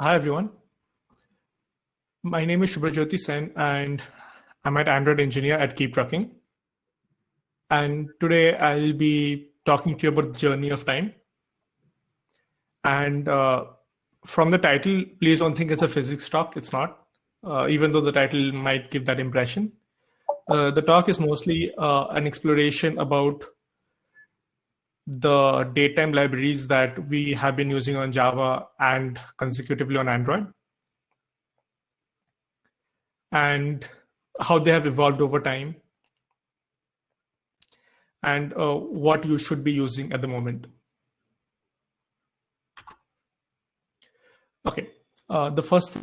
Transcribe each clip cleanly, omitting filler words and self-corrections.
Hi everyone, my name is Shubhrajyoti Sen and I'm an Android engineer at Keep Trucking. And today I'll be talking to you about the journey of time. And from the title, please don't think it's a physics talk. It's not, even though the title might give that impression. The talk is mostly an exploration about the datetime libraries that we have been using on Java and consecutively on Android, and how they have evolved over time, and what you should be using at the moment. Okay, the first thing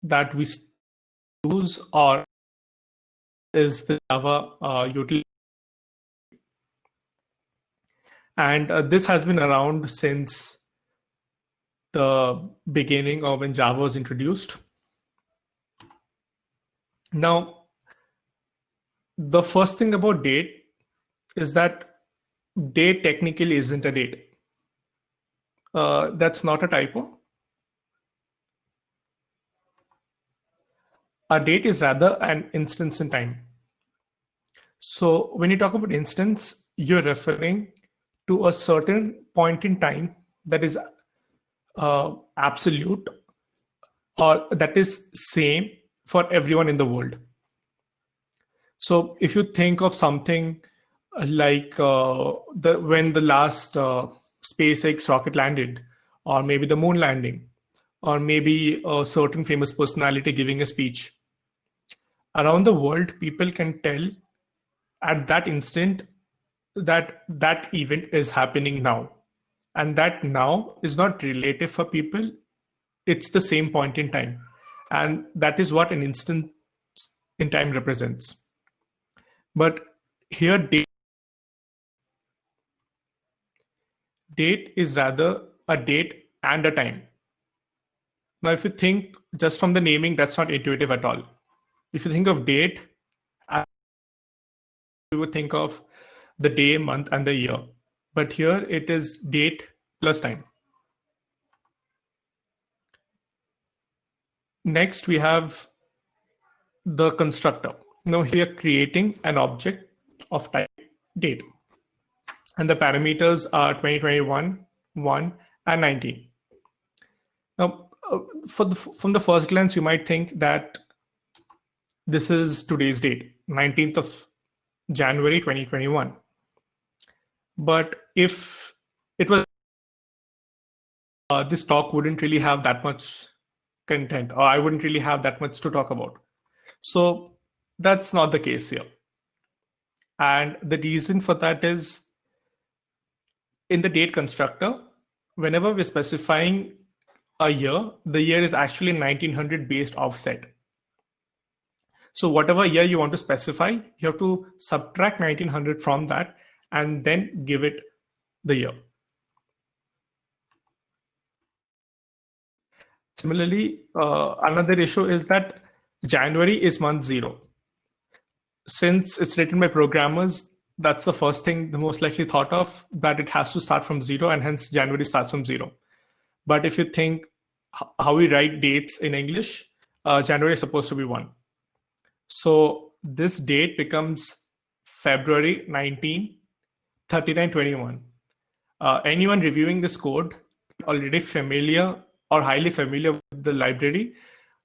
that we use is the Java utility, and this has been around since the beginning of when Java was introduced. Now, the first thing about date is that date technically isn't a date. That's not a typo. A date is rather an instance in time. So when you talk about instance, you're referring to a certain point in time that is absolute, or that is same for everyone in the world. So if you think of something like when the last SpaceX rocket landed, or maybe the moon landing, or maybe a certain famous personality giving a speech, around the world, people can tell at that instant that that event is happening now. And that now is not relative for people. It's the same point in time. And that is what an instant in time represents. But here, date is rather a date and a time. Now, if you think just from the naming, that's not intuitive at all. If you think of date, you would think of the day, month, and the year. But here it is date plus time. Next, we have the constructor. Now here we are creating an object of type date. And the parameters are 2021, 1, and 19. Now, from the first glance, you might think that this is today's date, 19th of January 2021. But if it was, this talk wouldn't really have that much content, or I wouldn't really have that much to talk about. So that's not the case here. And the reason for that is, in the date constructor, whenever we're specifying a year, the year is actually 1900 based offset. So whatever year you want to specify, you have to subtract 1900 from that and then give it the year. Similarly, another issue is that January is month 0. Since it's written by programmers, that's the first thing, the most likely thought of, that it has to start from 0, and hence January starts from 0. But if you think how we write dates in English, January is supposed to be 1. So this date becomes February 19, 3921. Anyone reviewing this code already familiar or highly familiar with the library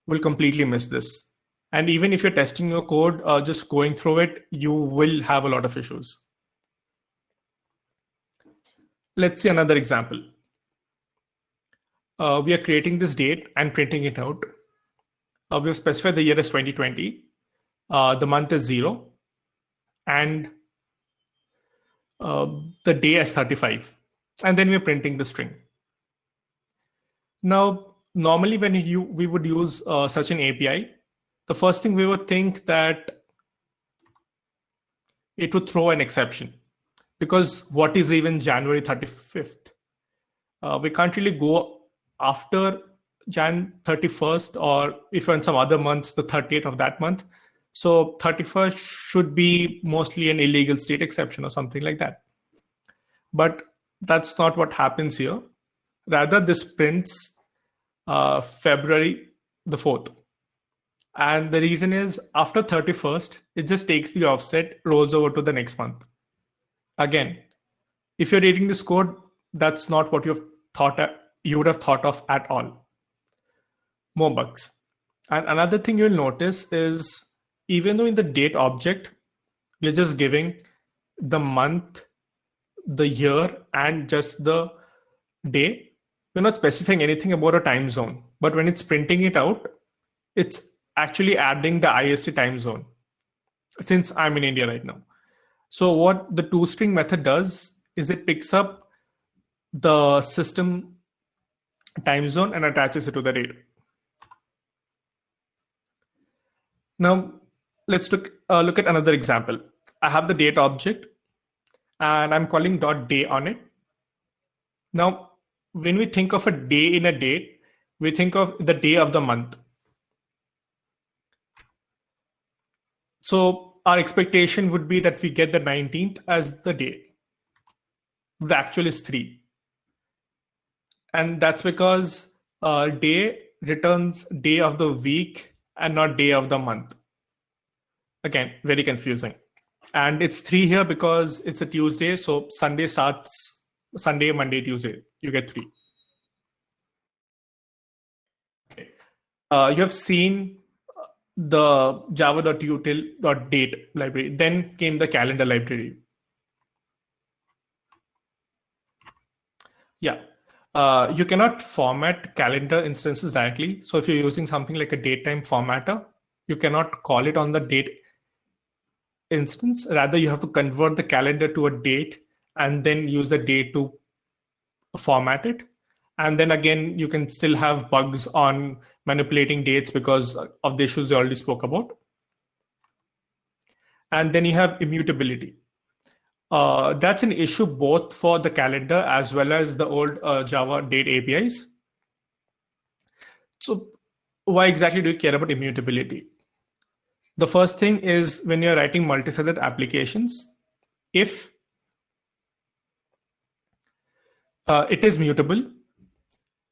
will completely miss this. And even if you're testing your code, just going through it, you will have a lot of issues. Let's see another example. We are creating this date and printing it out. We have specified the year as 2020. The month is 0. And the day as 35. And then we're printing the string. Now, normally when we would use such an API, the first thing we would think that it would throw an exception, because what is even January 35th? We can't really go after Jan 31st, or if in some other months, the 30th of that month. So 31st should be mostly an illegal state exception or something like that. But that's not what happens here. Rather, this prints February the 4th. And the reason is after 31st, it just takes the offset, rolls over to the next month. Again, if you're reading this code, that's not what you would have thought of at all. More bugs. And another thing you'll notice is even though in the date object, we're just giving the month, the year, and just the day, we're not specifying anything about a time zone. But when it's printing it out, it's actually adding the IST time zone since I'm in India right now. So what the toString method does is it picks up the system time zone and attaches it to the date. Now, let's look at another example. I have the date object and I'm calling .day on it. Now, when we think of a day in a date, we think of the day of the month. So our expectation would be that we get the 19th as the day. The actual is 3. And that's because day returns day of the week and not day of the month. Again, very confusing. And it's 3 here because it's a Tuesday. So Sunday starts Sunday, Monday, Tuesday. You get 3. Okay. You have seen the java.util.date library. Then came the calendar library. Yeah. You cannot format calendar instances directly. So if you're using something like a datetime formatter, you cannot call it on the date instance. Rather, you have to convert the calendar to a date and then use the date to format it. And then again, you can still have bugs on manipulating dates because of the issues we already spoke about. And then you have immutability. That's an issue both for the calendar as well as the old Java date APIs. So why exactly do you care about immutability? The first thing is when you're writing multi-threaded applications, if it is mutable,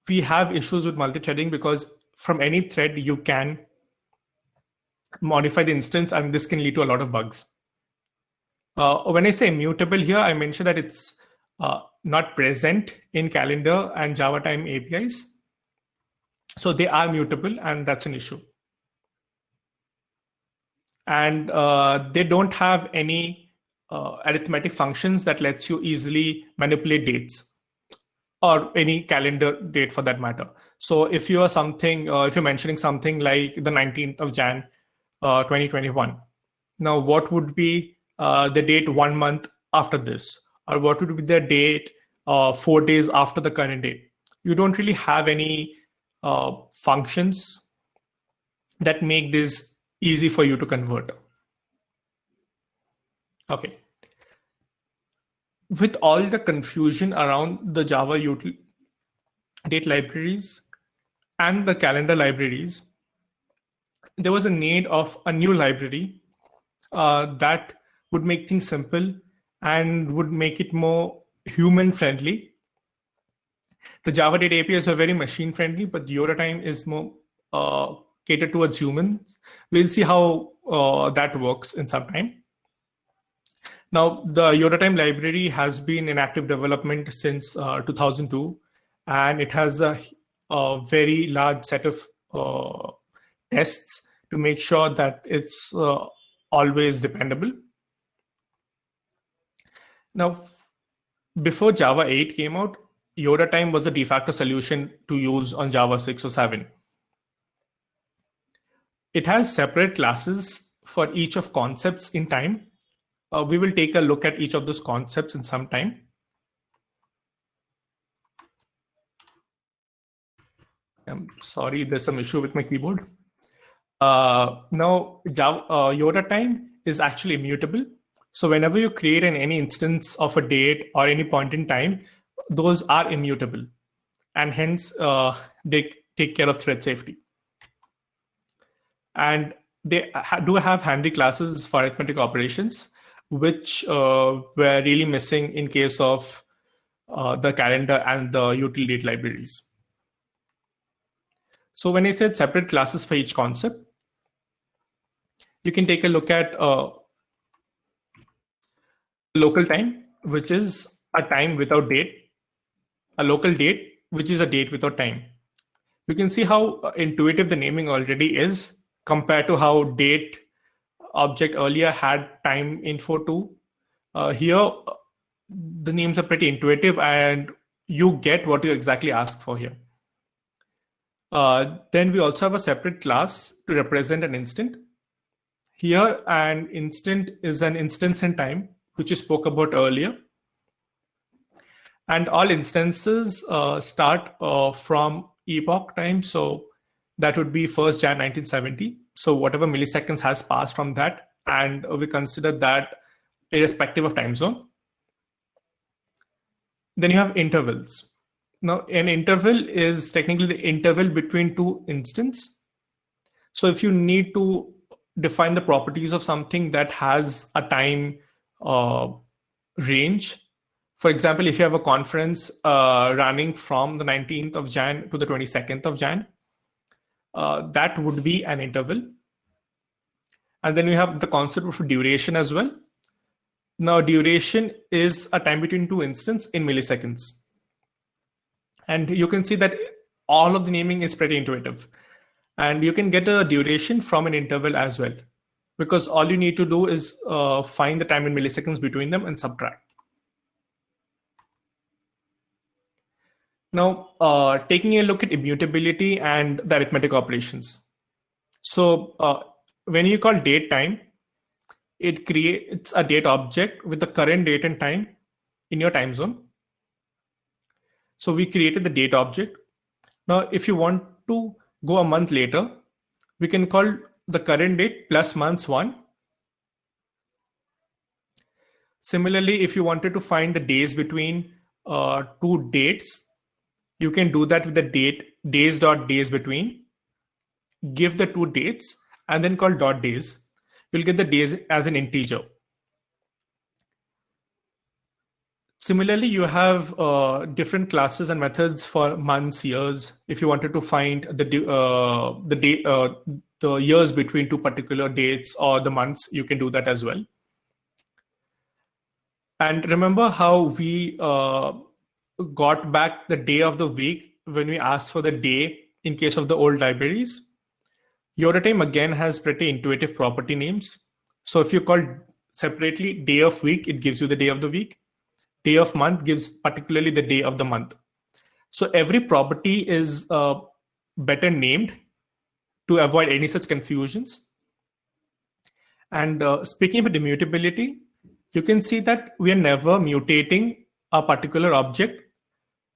we have issues with multi-threading because from any thread you can modify the instance and this can lead to a lot of bugs. When I say immutable here, I mentioned that it's not present in calendar and Java time APIs. So they are mutable and that's an issue. And they don't have any arithmetic functions that lets you easily manipulate dates or any calendar date for that matter. So if you are something, if you're mentioning something like the 19th of Jan, 2021, now what would be the date 1 month after this? Or what would be the date 4 days after the current date? You don't really have any functions that make this easy for you to convert. Okay. With all the confusion around the Java util date libraries and the calendar libraries, there was a need of a new library that would make things simple and would make it more human friendly. The Java date APIs are very machine friendly, but YotaTime is more catered towards humans. We'll see how that works in some time. Now, the YotaTime library has been in active development since 2002, and it has a very large set of tests to make sure that it's always dependable. Now, before Java 8 came out, YotaTime was a de facto solution to use on Java 6 or 7. It has separate classes for each of concepts in time. We will take a look at each of those concepts in some time. I'm sorry, there's some issue with my keyboard. Now, YotaTime is actually immutable. So whenever you create any instance of a date or any point in time, those are immutable. And hence, they take care of thread safety. And they do have handy classes for arithmetic operations, which were really missing in case of the calendar and the util date libraries. So when I said separate classes for each concept, you can take a look at local time, which is a time without date, a local date, which is a date without time. You can see how intuitive the naming already is compared to how date object earlier had time info too. Here, the names are pretty intuitive and you get what you exactly ask for here. Then we also have a separate class to represent an instant. Here, an instant is an instance in time, which you spoke about earlier. And all instances start from epoch time. So that would be 1st Jan 1970. So whatever milliseconds has passed from that, and we consider that irrespective of time zone. Then you have intervals. Now, an interval is technically the interval between two instants. So if you need to define the properties of something that has a time range, for example, if you have a conference running from the 19th of Jan to the 22nd of Jan, that would be an interval. And then you have the concept of duration as well. Now, duration is a time between two instants in milliseconds. And you can see that all of the naming is pretty intuitive. And you can get a duration from an interval as well, because all you need to do is find the time in milliseconds between them and subtract. Now, taking a look at immutability and the arithmetic operations. So when you call date time, it creates a date object with the current date and time in your time zone. So we created the date object. Now, if you want to go a month later, we can call the current date plus months 1. Similarly, if you wanted to find the days between two dates, you can do that with the date days.days between, give the two dates, and then call dot days. You'll get the days as an integer. Similarly, you have different classes and methods for months, years. If you wanted to find the years between two particular dates or the months, you can do that as well. And remember how we got back the day of the week when we asked for the day in case of the old libraries? YodaTime again has pretty intuitive property names. So if you call separately day of week, it gives you the day of the week. Day of month gives particularly the day of the month. So every property is better named to avoid any such confusions. And speaking about immutability, you can see that we are never mutating a particular object.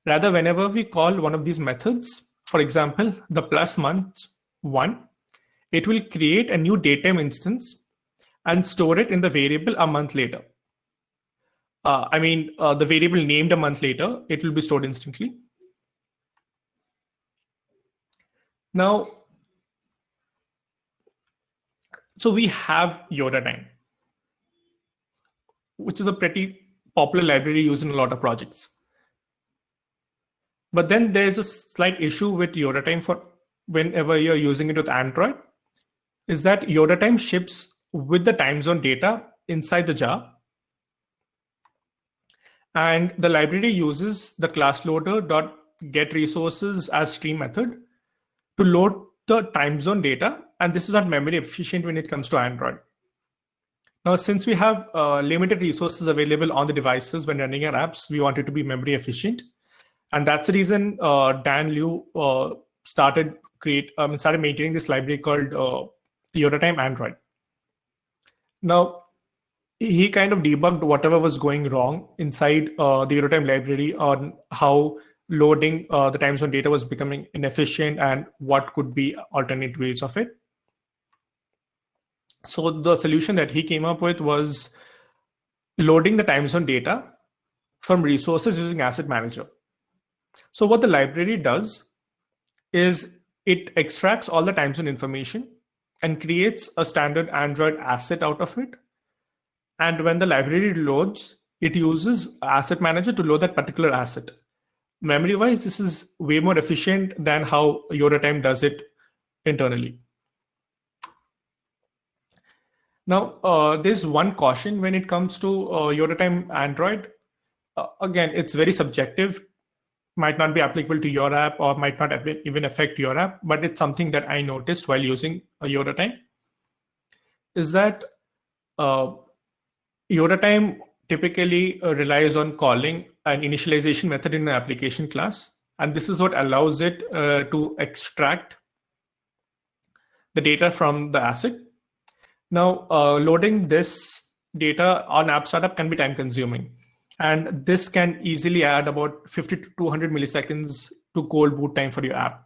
Rather, whenever we call one of these methods, for example, the plus months 1, it will create a new datetime instance and store it in the variable a month later. The variable named a month later, it will be stored instantly. Now, so we have YodaTime, which is a pretty popular library used in a lot of projects. But then there's a slight issue with YodaTime for whenever you're using it with Android, is that YodaTime ships with the time zone data inside the jar. And the library uses the class loader.getResources as stream method to load the time zone data. And this is not memory efficient when it comes to Android. Now, since we have limited resources available on the devices when running our apps, we want it to be memory efficient. And that's the reason Dan Liu started maintaining this library called YodaTime Android. Now, he kind of debugged whatever was going wrong inside the YodaTime library on how loading the time zone data was becoming inefficient and what could be alternate ways of it. So the solution that he came up with was loading the time zone data from resources using Asset Manager. So what the library does is it extracts all the time zone information and creates a standard Android asset out of it. And when the library loads, it uses Asset Manager to load that particular asset. memory wise, this is way more efficient than how YotaTime does it internally. Now, there's one caution when it comes to YotaTime Android. Again, it's very subjective, might not be applicable to your app or might not even affect your app, but it's something that I noticed while using YotaTime, is that YotaTime typically relies on calling an initialization method in an application class. And this is what allows it to extract the data from the asset. Now, loading this data on App Startup can be time consuming. And this can easily add about 50 to 200 milliseconds to cold boot time for your app.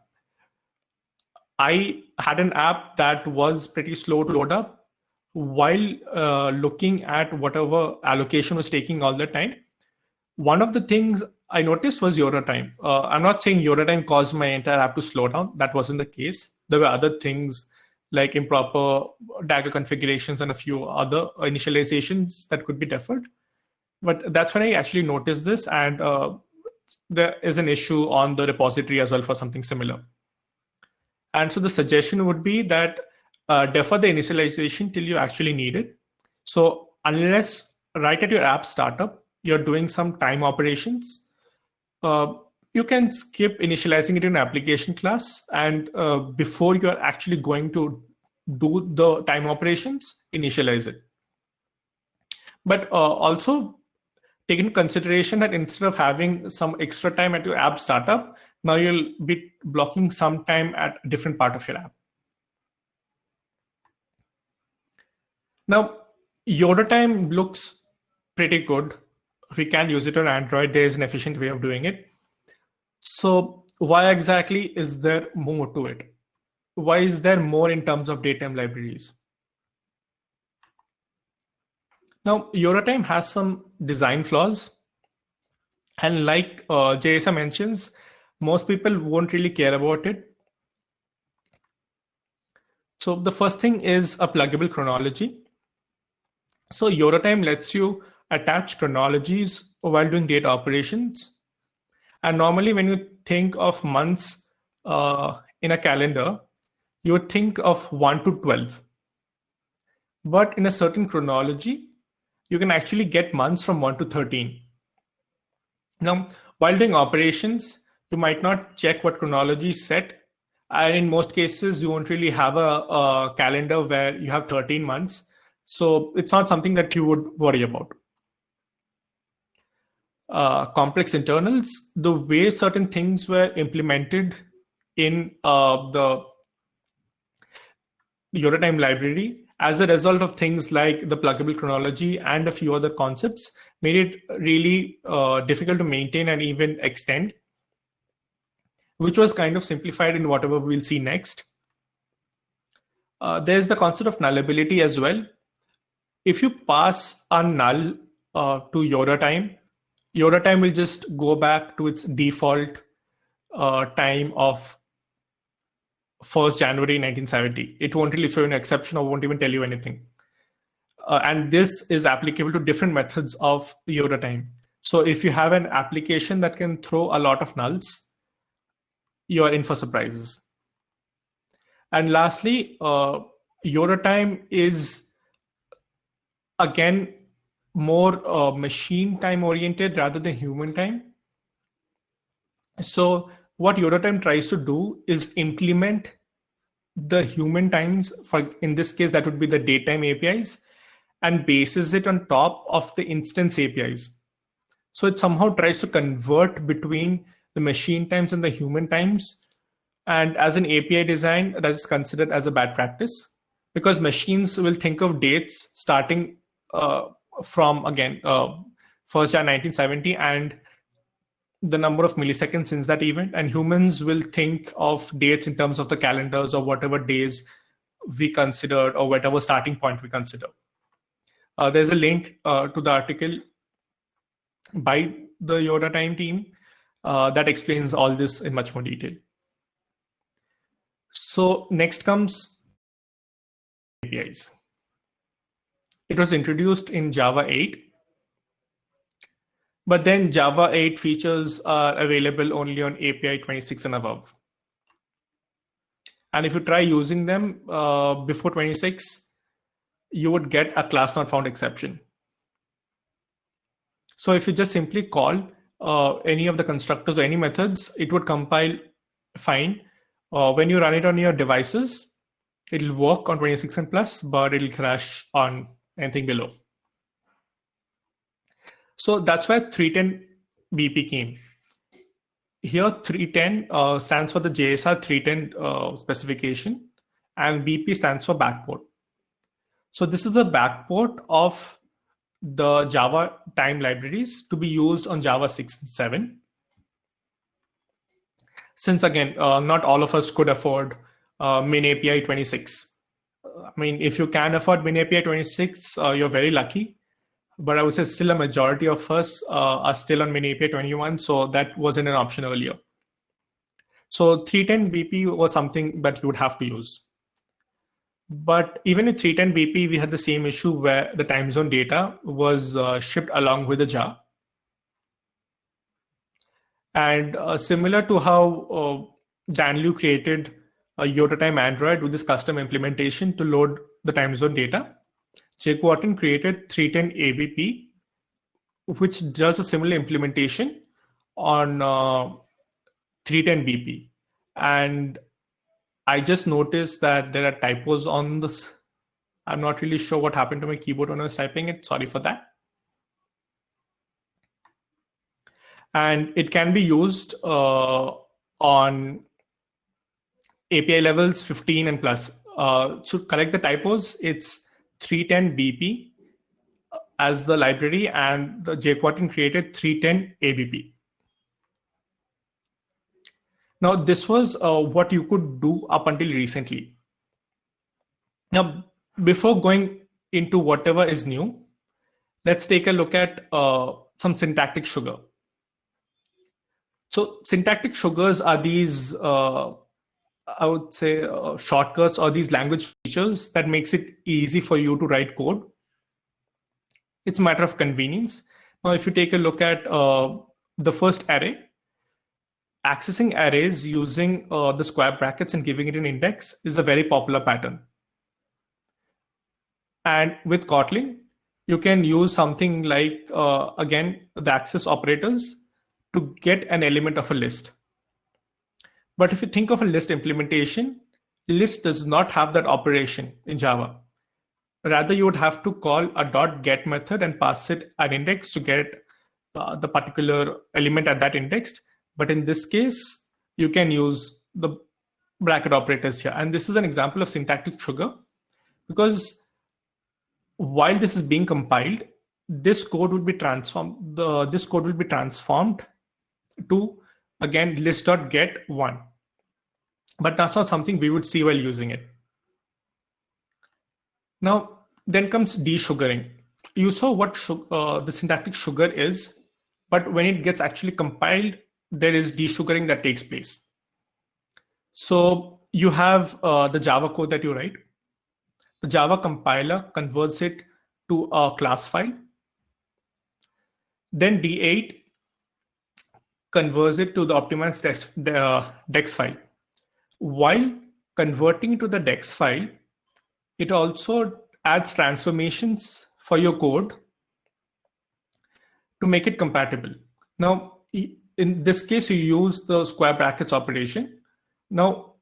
I had an app that was pretty slow to load up while looking at whatever allocation was taking all the time. One of the things I noticed was YotaTime. I'm not saying YotaTime caused my entire app to slow down. That wasn't the case. There were other things like improper Dagger configurations and a few other initializations that could be deferred. But that's when I actually noticed this, and there is an issue on the repository as well for something similar. And so the suggestion would be that defer the initialization till you actually need it. So unless right at your app startup, you're doing some time operations, you can skip initializing it in an application class, and before you're actually going to do the time operations, initialize it. But also take into consideration that instead of having some extra time at your app startup, now you'll be blocking some time at a different part of your app. Now, YotaTime looks pretty good. We can use it on Android. There is an efficient way of doing it. So why exactly is there more to it? Why is there more in terms of datetime libraries? Now, YotaTime has some design flaws. And like Jayasa mentions, most people won't really care about it. So the first thing is a pluggable chronology. So YotaTime lets you attach chronologies while doing data operations. And normally when you think of months in a calendar, you would think of 1 to 12. But in a certain chronology, you can actually get months from 1 to 13. Now, while doing operations, you might not check what chronology is set. And in most cases, you won't really have a calendar where you have 13 months. So it's not something that you would worry about. Complex internals, the way certain things were implemented in the YotaTime library, as a result of things like the pluggable chronology and a few other concepts, made it really difficult to maintain and even extend, which was kind of simplified in whatever we'll see next. There's the concept of nullability as well. If you pass a null to YotaTime, YotaTime will just go back to its default time of 1st January 1970. It won't really throw an exception or won't even tell you anything. And this is applicable to different methods of YotaTime. So if you have an application that can throw a lot of nulls, you are in for surprises. And lastly, YotaTime is, again, more machine time oriented rather than human time. So what YotaTime tries to do is implement the human times, for in this case, that would be the datetime APIs, and bases it on top of the instance APIs. So it somehow tries to convert between the machine times and the human times. And as an API design, that is considered as a bad practice, because machines will think of dates starting from, again, 1st Jan 1970 and the number of milliseconds since that event, and humans will think of dates in terms of the calendars or whatever days we considered or whatever starting point we consider. There's a link to the article by the YotaTime team that explains all this in much more detail. So next comes APIs. It was introduced in Java 8. But then Java 8 features are available only on API 26 and above. And if you try using them before 26, you would get a class not found exception. So if you just simply call any of the constructors or any methods, it would compile fine. When you run it on your devices, it'll work on 26 and plus, but it'll crash on anything below. So that's where 310 BP came. Here 310 stands for the JSR 310 specification, and BP stands for backport. So this is the backport of the Java time libraries to be used on Java 6 and 7. Since again, not all of us could afford MinAPI 26. I mean, if you can afford MinAPI 26, you're very lucky. But I would say still a majority of us are still on MinAPI 21, so that wasn't an option earlier. So 310 BP was something that you would have to use. But even with 310 BP, we had the same issue where the time zone data was shipped along with the jar. And similar to how Dan Liu created a Yotta Time Android with this custom implementation to load the time zone data, Jake Wharton created 310 ABP, which does a similar implementation on 310 BP. And I just noticed that there are typos on this. I'm not really sure what happened to my keyboard when I was typing it. Sorry for that. And it can be used on API levels 15 and plus. To correct the typos, it's 310 BP as the library, and the Jake Wharton created 310 ABP. Now, this was what you could do up until recently. Now, before going into whatever is new, let's take a look at some syntactic sugar. So syntactic sugars are these, I would say, shortcuts or these language features that makes it easy for you to write code. It's a matter of convenience. Now, if you take a look at the first array, accessing arrays using the square brackets and giving it an index is a very popular pattern. And with Kotlin, you can use something like, again, the access operators to get an element of a list. But if you think of a list implementation, list does not have that operation in Java. Rather, you would have to call a .get method and pass it an index to get the particular element at that index. But in this case, you can use the bracket operators here. And this is an example of syntactic sugar, because while this is being compiled, this code will be transformed. This code will be transformed to, again, list.get1. But that's not something we would see while using it. Now, then comes desugaring. You saw what the syntactic sugar is, but when it gets actually compiled, there is desugaring that takes place. So you have the Java code that you write. The Java compiler converts it to a class file. Then D8 converts it to the optimized DEX file. While converting to the DEX file, it also adds transformations for your code to make it compatible. Now, in this case, you use the square brackets operation. Now,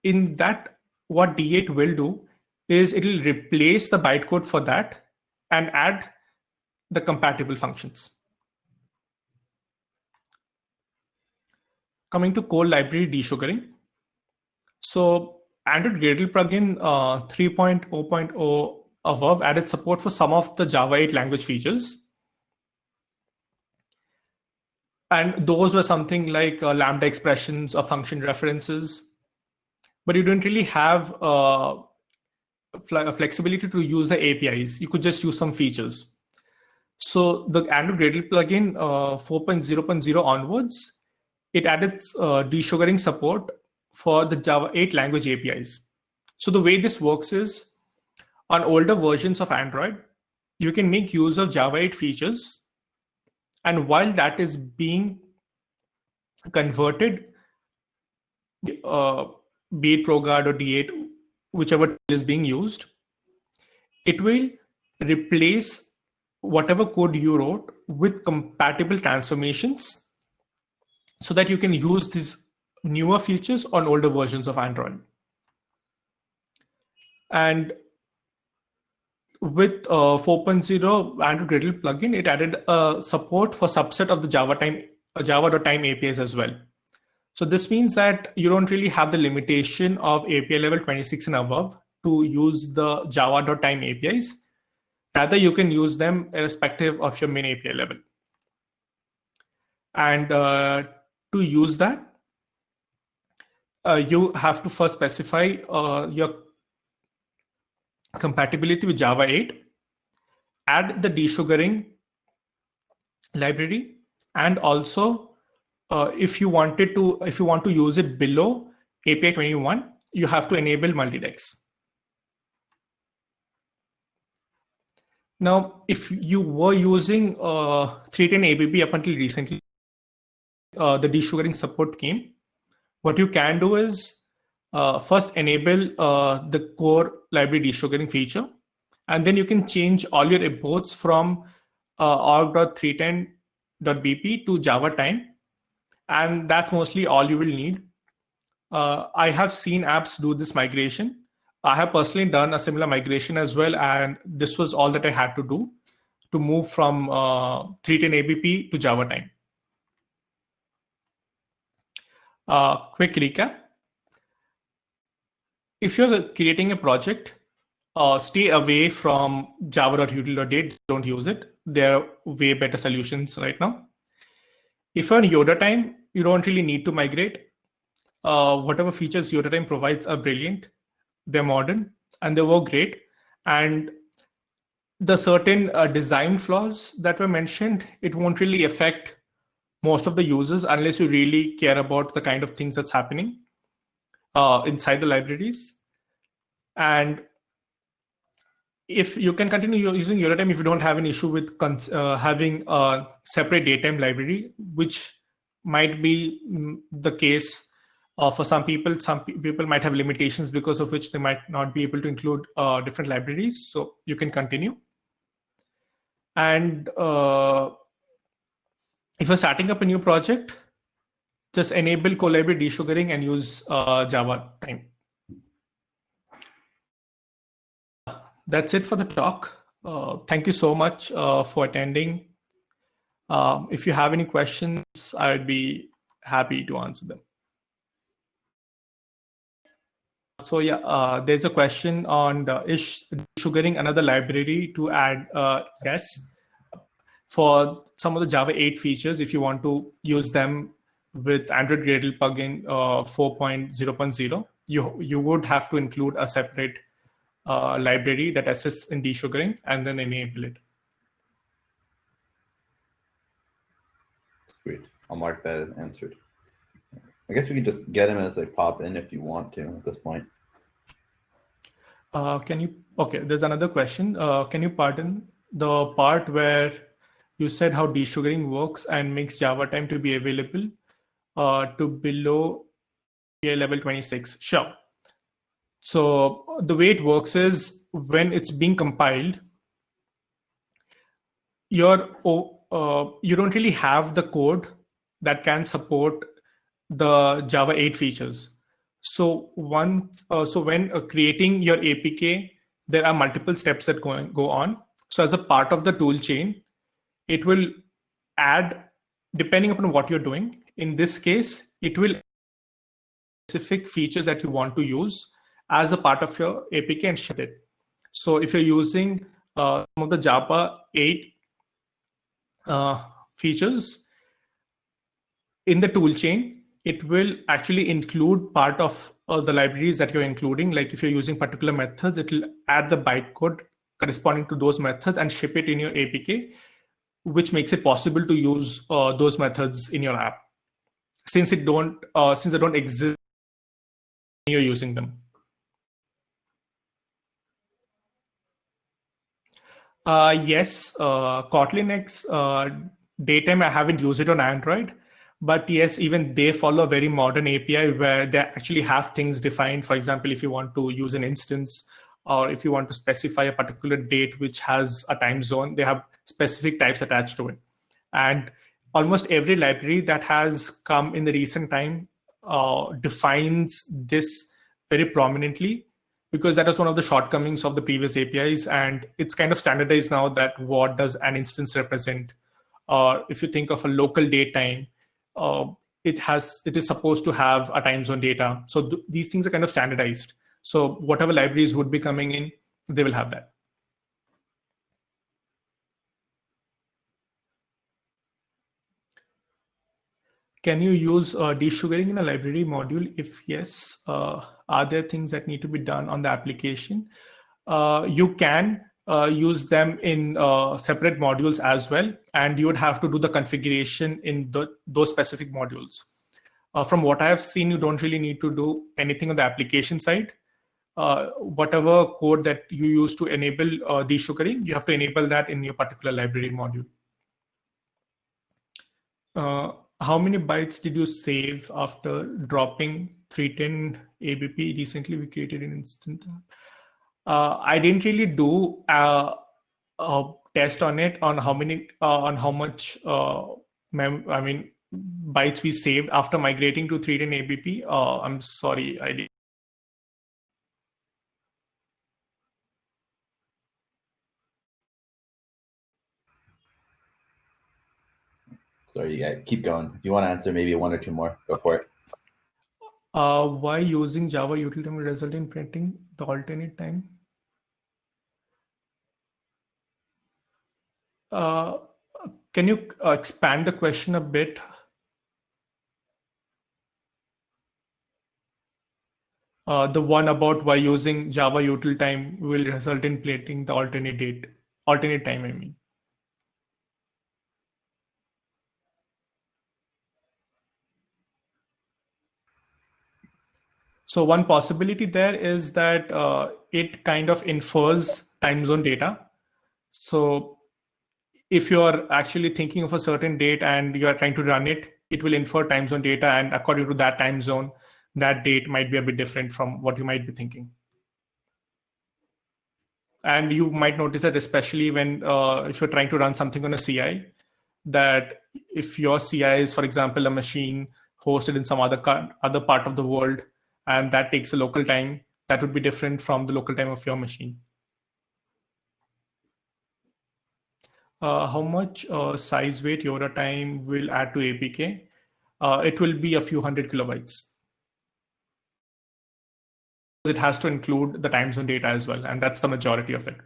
in that, what D8 will do is it will replace the bytecode for that and add the compatible functions. Coming to core library desugaring. So Android Gradle plugin 3.0.0 above added support for some of the Java 8 language features. And those were something like Lambda expressions or function references. But you didn't really have flexibility to use the APIs. You could just use some features. So the Android Gradle plugin 4.0.0 onwards, it added desugaring support for the Java 8 language APIs. So the way this works is, on older versions of Android, you can make use of Java 8 features And while that is being converted, be it ProGuard or D8, whichever tool is being used, it will replace whatever code you wrote with compatible transformations so that you can use these newer features on older versions of Android. And with 4.0 Android Gradle plugin, it added support for subset of the Java.time APIs as well. So this means that you don't really have the limitation of API level 26 and above to use the Java.time APIs. Rather, you can use them irrespective of your main API level. And to use that, you have to first specify your compatibility with Java 8, add the desugaring library, and also if you want to use it below API 21, you have to enable multidex. Now, if you were using 310 ABB up until recently, the desugaring support came. What you can do is first enable the core library desugaring feature, and then you can change all your imports from org.310.bp to Java time, and that's mostly all you will need. I have seen apps do this migration. I have personally done a similar migration as well, and this was all that I had to do to move from 310 ABP to Java time. Quick recap. If you're creating a project, stay away from java.util.date. Don't use it. There are way better solutions right now. If you're on Yoda time, you don't really need to migrate. Whatever features Yoda time provides are brilliant. They're modern and they work great. And the certain design flaws that were mentioned, it won't really affect most of the users unless you really care about the kind of things that's happening inside the libraries. And if you can continue using Eurotime if you don't have an issue with having a separate datetime library, which might be the case for some people. Some people might have limitations because of which they might not be able to include different libraries. So you can continue. And if you're starting up a new project, just enable co-library desugaring and use Java time. That's it for the talk. Thank you so much for attending. If you have any questions, I would be happy to answer them. So yeah, there's a question on is desugaring another library to add yes for some of the Java 8 features. If you want to use them with Android Gradle plugin 4.0.0, you would have to include a separate library that assists in desugaring and then enable it. Sweet. I'll mark that as answered. I guess we can just get them as they pop in if you want to at this point. Okay, there's another question. Can you pardon the part where you said how desugaring works and makes Java time to be available to below API level 26? Sure. So the way it works is when it's being compiled, you don't really have the code that can support the Java 8 features. So when creating your APK, there are multiple steps that go on. So as a part of the tool chain, it will add, depending upon what you're doing. In this case, it will specific features that you want to use as a part of your APK and ship it. So if you're using some of the Java 8 features in the toolchain, it will actually include part of the libraries that you're including. Like if you're using particular methods, it will add the bytecode corresponding to those methods and ship it in your APK, which makes it possible to use those methods in your app. Since they don't exist, you're using them. Yes, Kotlin X Datetime, I haven't used it on Android, but yes, even they follow a very modern API where they actually have things defined. For example, if you want to use an instance, or if you want to specify a particular date which has a time zone, they have specific types attached to it. And almost every library that has come in the recent time defines this very prominently, because that is one of the shortcomings of the previous APIs. And it's kind of standardized now that what does an instance represent. Or if you think of a local date time, it is supposed to have a time zone data. So these things are kind of standardized. So whatever libraries would be coming in, they will have that. Can you use desugaring in a library module? If yes, are there things that need to be done on the application? You can use them in separate modules as well, and you would have to do the configuration in those specific modules. From what I have seen, you don't really need to do anything on the application side. Whatever code that you use to enable desugaring, you have to enable that in your particular library module. How many bytes did you save after dropping 310 ABP? Recently, we created an instant. I didn't really do a test on it on how many how much bytes we saved after migrating to 310 ABP. I'm sorry, I did. Sorry, yeah, keep going. If you want to answer maybe one or two more, go for it. Why using Java utility will result in printing the alternate time? Can you expand the question a bit? The one about why using Java util time will result in printing the alternate time, I mean. So one possibility there is that it kind of infers time zone data. So if you're actually thinking of a certain date and you're trying to run it, it will infer time zone data. And according to that time zone, that date might be a bit different from what you might be thinking. And you might notice that especially when if you're trying to run something on a CI, that if your CI is, for example, a machine hosted in some other part of the world, and that takes a local time, that would be different from the local time of your machine. How much size weight Yora time will add to APK? It will be a few hundred kilobytes. It has to include the time zone data as well, and that's the majority of it.